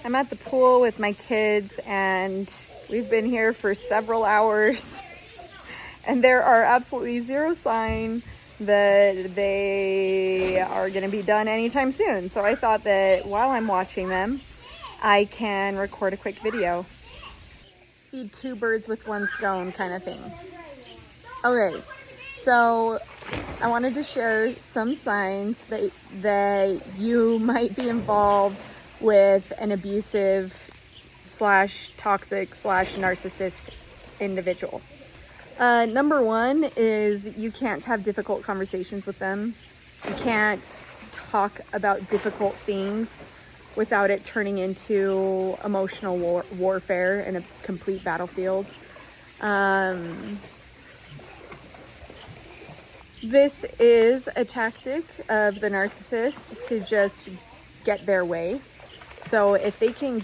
I'm at the pool with my kids and we've been here for several hours and there are absolutely zero sign that they are going to be done anytime soon. So I thought that while I'm watching them, I can record a quick video. Feed two birds with one stone kind of thing. Okay, so I wanted to share some signs that you might be involved with an abusive slash toxic slash narcissist individual. Number one is you can't have difficult conversations with them. You can't talk about difficult things without it turning into emotional warfare and a complete battlefield. This is a tactic of the narcissist to just get their way. So if they can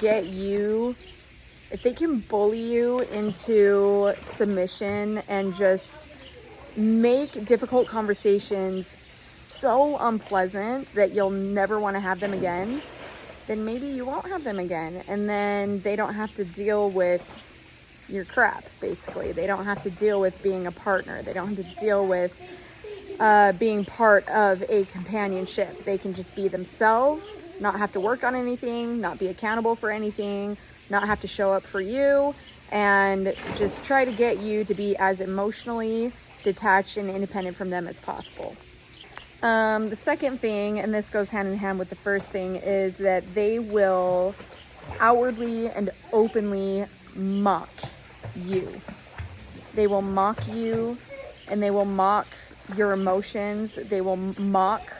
bully you into submission and just make difficult conversations so unpleasant that you'll never want to have them again, then maybe you won't have them again. And then they don't have to deal with your crap, basically. They don't have to deal with being a partner. They don't have to deal with being part of a companionship. They can just be themselves, not have to work on anything, not be accountable for anything, not have to show up for you, and just try to get you to be as emotionally detached and independent from them as possible. The second thing, and this goes hand in hand with the first thing, is that they will outwardly and openly mock you. They will mock you, and they will mock your emotions. They will mock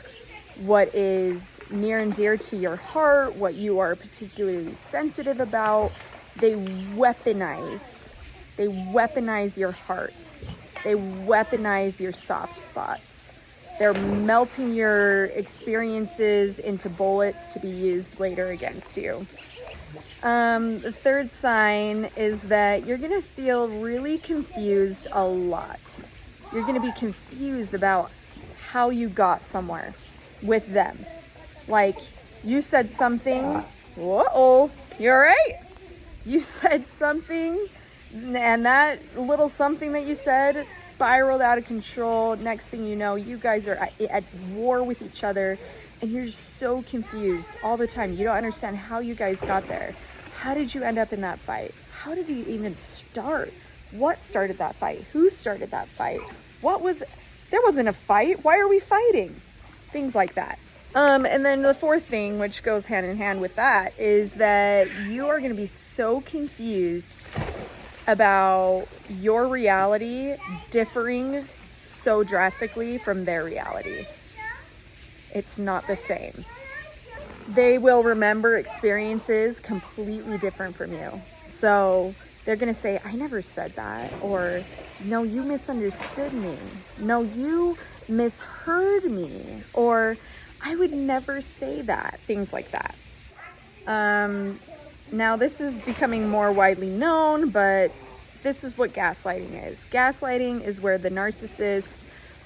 what is near and dear to your heart, what you are particularly sensitive about. They weaponize your heart. They weaponize your soft spots. They're melting your experiences into bullets to be used later against you. The third sign is that you're gonna feel really confused a lot. You're gonna be confused about how you got somewhere with them. Like, you said something, whoa, you all right? You said something, and that little something that you said spiraled out of control. Next thing you know, you guys are at war with each other, and you're so confused all the time. You don't understand how you guys got there. How did you end up in that fight? How did you even start? What started that fight? Who started that fight? There wasn't a fight. Why are we fighting? Things like that. And then the fourth thing, which goes hand in hand with that, is that you are going to be so confused about your reality differing so drastically from their reality. It's not the same. They will remember experiences completely different from you. So they're going to say, I never said that. Or, no, you misunderstood me. No, you misheard me. Or, I would never say that. Things like that. Now, this is becoming more widely known, but this is what gaslighting is. Gaslighting is where the narcissist,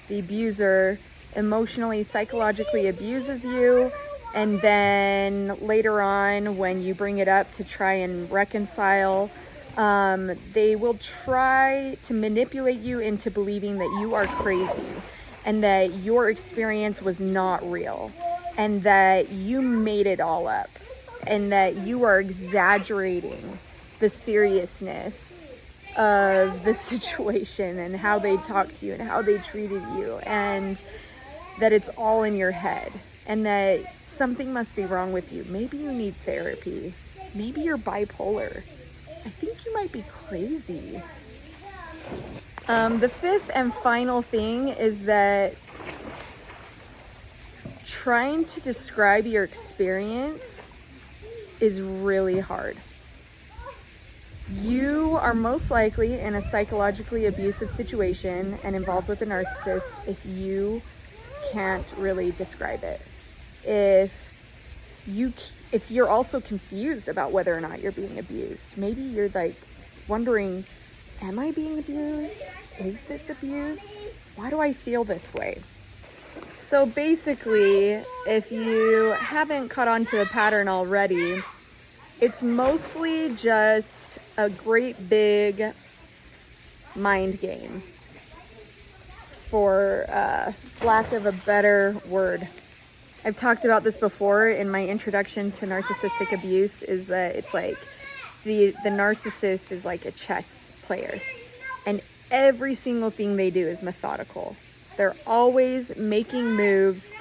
the abuser, emotionally, psychologically abuses you, and then later on, when you bring it up to try and reconcile, they will try to manipulate you into believing that you are crazy and that your experience was not real and that you made it all up and that you are exaggerating the seriousness of the situation and how they talked to you and how they treated you, and that it's all in your head and that something must be wrong with you. Maybe you need therapy. Maybe you're bipolar. I think you might be crazy. The fifth and final thing is that trying to describe your experience is really hard. You are most likely in a psychologically abusive situation and involved with a narcissist if you can't really describe it. If you're also confused about whether or not you're being abused, maybe you're like wondering, am I being abused? Is this abuse? Why do I feel this way? So basically, if you haven't caught on to a pattern already, It's mostly just a great big mind game, for lack of a better word. I've talked about this before in my introduction to narcissistic abuse, is that it's like the narcissist is like a chess player, and every single thing they do is methodical. They're always making moves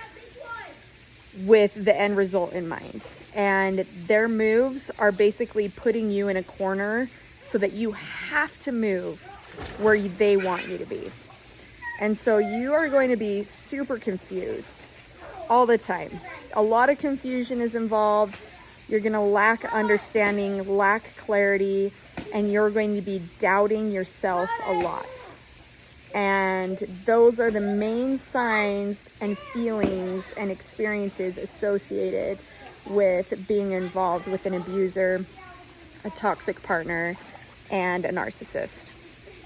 with the end result in mind. And their moves are basically putting you in a corner so that you have to move where they want you to be. And so you are going to be super confused all the time. A lot of confusion is involved. You're going to lack understanding, lack clarity, and you're going to be doubting yourself a lot. And those are the main signs and feelings and experiences associated with being involved with an abuser, a toxic partner, and a narcissist.